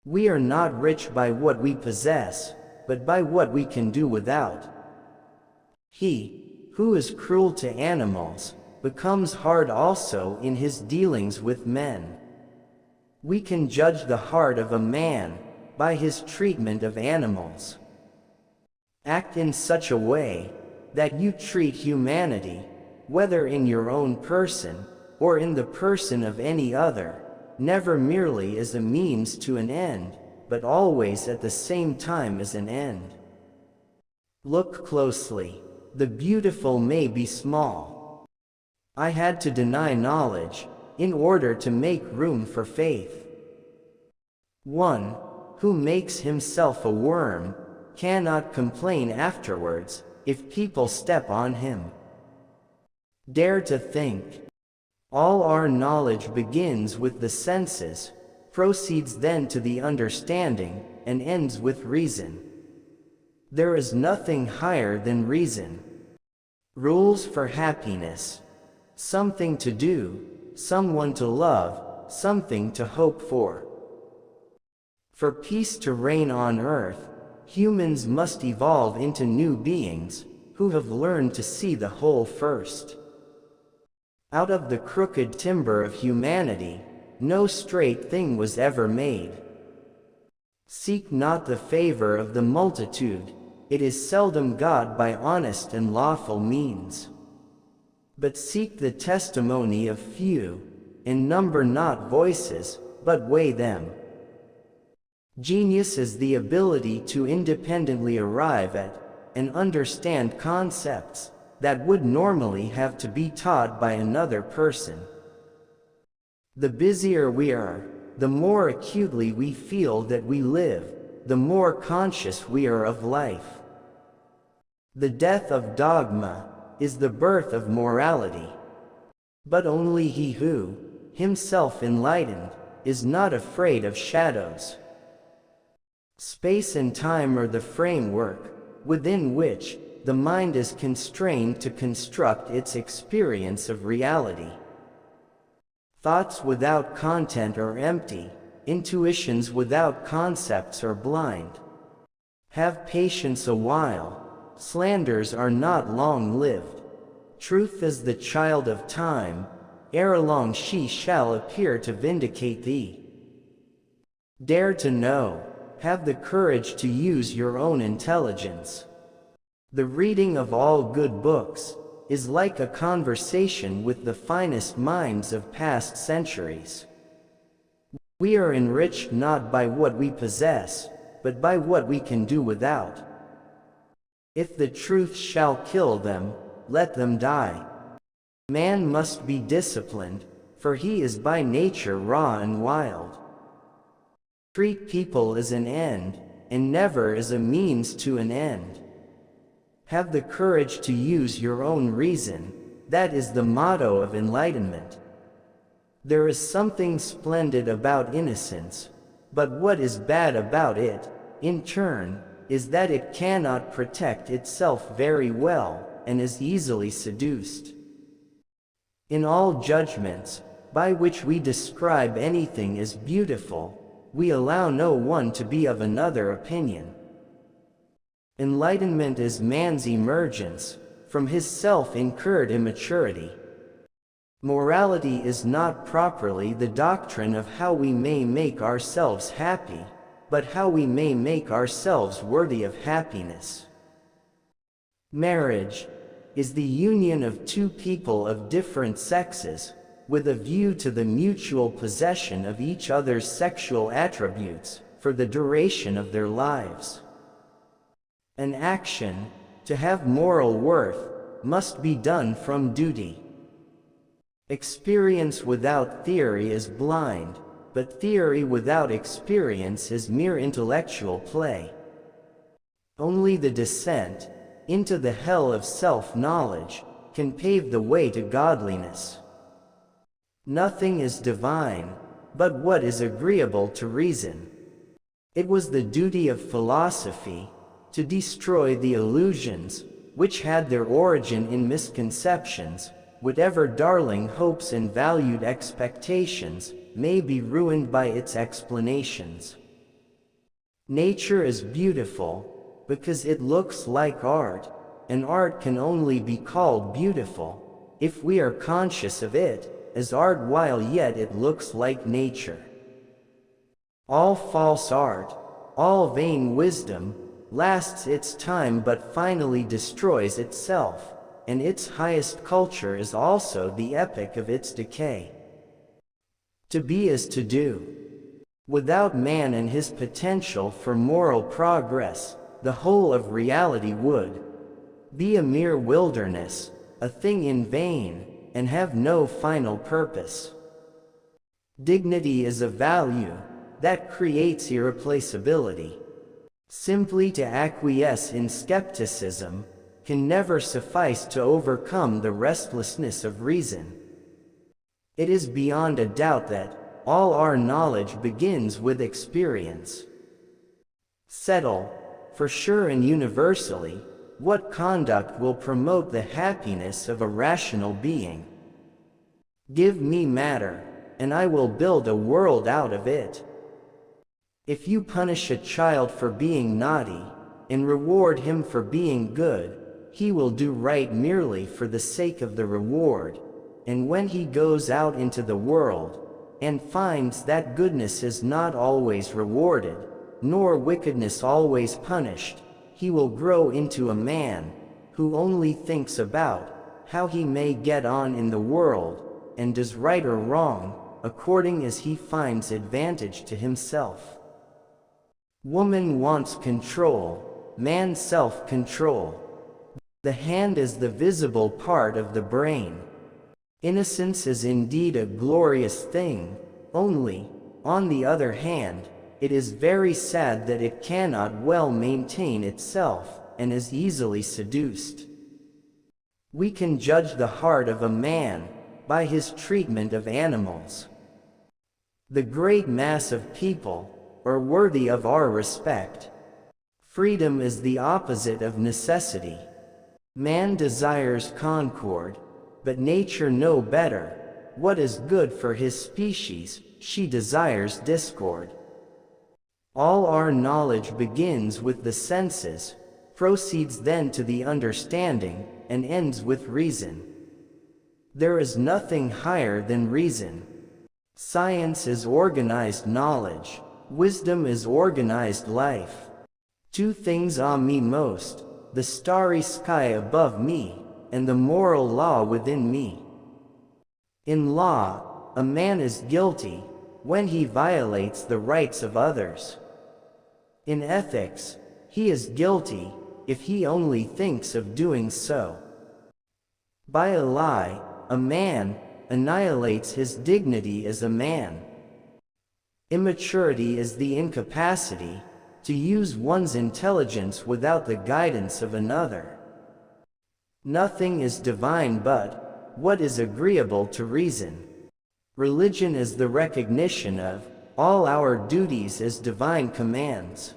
We are not rich by what we possess, but by what we can do without. He who is cruel to animals becomes hard also in his dealings with men. We can judge the heart of a man by his treatment of animals. Act in such a way that you treat humanity, whether in your own person or in the person of any other, never merely as a means to an end, but always at the same time as an end. Look closely. The beautiful may be small. I had to deny knowledge in order to make room for faith. One who makes himself a worm cannot complain afterwards if people step on him. Dare to think. All our knowledge begins with the senses, proceeds then to the understanding, and ends with reason. There is nothing higher than reason. Rules for happiness. Something to do, someone to love, something to hope for. For peace to reign on earth, humans must evolve into new beings who have learned to see the whole first. Out of the crooked timber of humanity, no straight thing was ever made. Seek not the favor of the multitude, it is seldom got by honest and lawful means. But seek the testimony of few, and number not voices, but weigh them. Genius is the ability to independently arrive at and understand concepts that would normally have to be taught by another person. The busier we are, the more acutely we feel that we live, the more conscious we are of life. The death of dogma is the birth of morality. But only he who, himself enlightened, is not afraid of shadows. Space and time are the framework within which the mind is constrained to construct its experience of reality. Thoughts without content are empty, intuitions without concepts are blind. Have patience a while, slanders are not long-lived. Truth is the child of time, ere long she shall appear to vindicate thee. Dare to know, have the courage to use your own intelligence. The reading of all good books is like a conversation with the finest minds of past centuries. We are enriched not by what we possess, but by what we can do without. If the truth shall kill them, let them die. Man must be disciplined, for he is by nature raw and wild. Treat people as an end, and never as a means to an end. Have the courage to use your own reason, that is the motto of enlightenment. There is something splendid about innocence, but what is bad about it, in turn, is that it cannot protect itself very well, and is easily seduced. In all judgments, by which we describe anything as beautiful, we allow no one to be of another opinion. Enlightenment is man's emergence from his self-incurred immaturity. Morality is not properly the doctrine of how we may make ourselves happy, but how we may make ourselves worthy of happiness. Marriage is the union of two people of different sexes, with a view to the mutual possession of each other's sexual attributes for the duration of their lives. An action, to have moral worth, must be done from duty. Experience without theory is blind, but theory without experience is mere intellectual play. Only the descent into the hell of self-knowledge can pave the way to godliness. Nothing is divine, but what is agreeable to reason. It was the duty of philosophy to destroy the illusions which had their origin in misconceptions. Whatever darling hopes and valued expectations may be ruined by its explanations. Nature is beautiful because it looks like art, and art can only be called beautiful if we are conscious of it as art while yet it looks like nature. All false art, all vain wisdom, lasts its time but finally destroys itself, and its highest culture is also the epic of its decay. To be is to do. Without man and his potential for moral progress, the whole of reality would be a mere wilderness, a thing in vain, and have no final purpose. Dignity is a value that creates irreplaceability. Simply to acquiesce in skepticism can never suffice to overcome the restlessness of reason. It is beyond a doubt that all our knowledge begins with experience. Settle, for sure and universally, what conduct will promote the happiness of a rational being. Give me matter, and I will build a world out of it. If you punish a child for being naughty, and reward him for being good, he will do right merely for the sake of the reward, and when he goes out into the world, and finds that goodness is not always rewarded, nor wickedness always punished, he will grow into a man who only thinks about how he may get on in the world, and does right or wrong, according as he finds advantage to himself. Woman wants control, man self-control. The hand is the visible part of the brain. Innocence is indeed a glorious thing, only, on the other hand, it is very sad that it cannot well maintain itself, and is easily seduced. We can judge the heart of a man by his treatment of animals. The great mass of people are worthy of our respect. Freedom is the opposite of necessity. Man desires concord, but nature know better. What is good for his species, she desires discord. All our knowledge begins with the senses, proceeds then to the understanding, and ends with reason. There is nothing higher than reason. Science is organized knowledge. Wisdom is organized life. Two things awe me most, the starry sky above me, and the moral law within me. In law, a man is guilty when he violates the rights of others. In ethics, he is guilty if he only thinks of doing so. By a lie, a man annihilates his dignity as a man. Immaturity is the incapacity to use one's intelligence without the guidance of another. Nothing is divine but what is agreeable to reason. Religion is the recognition of all our duties as divine commands.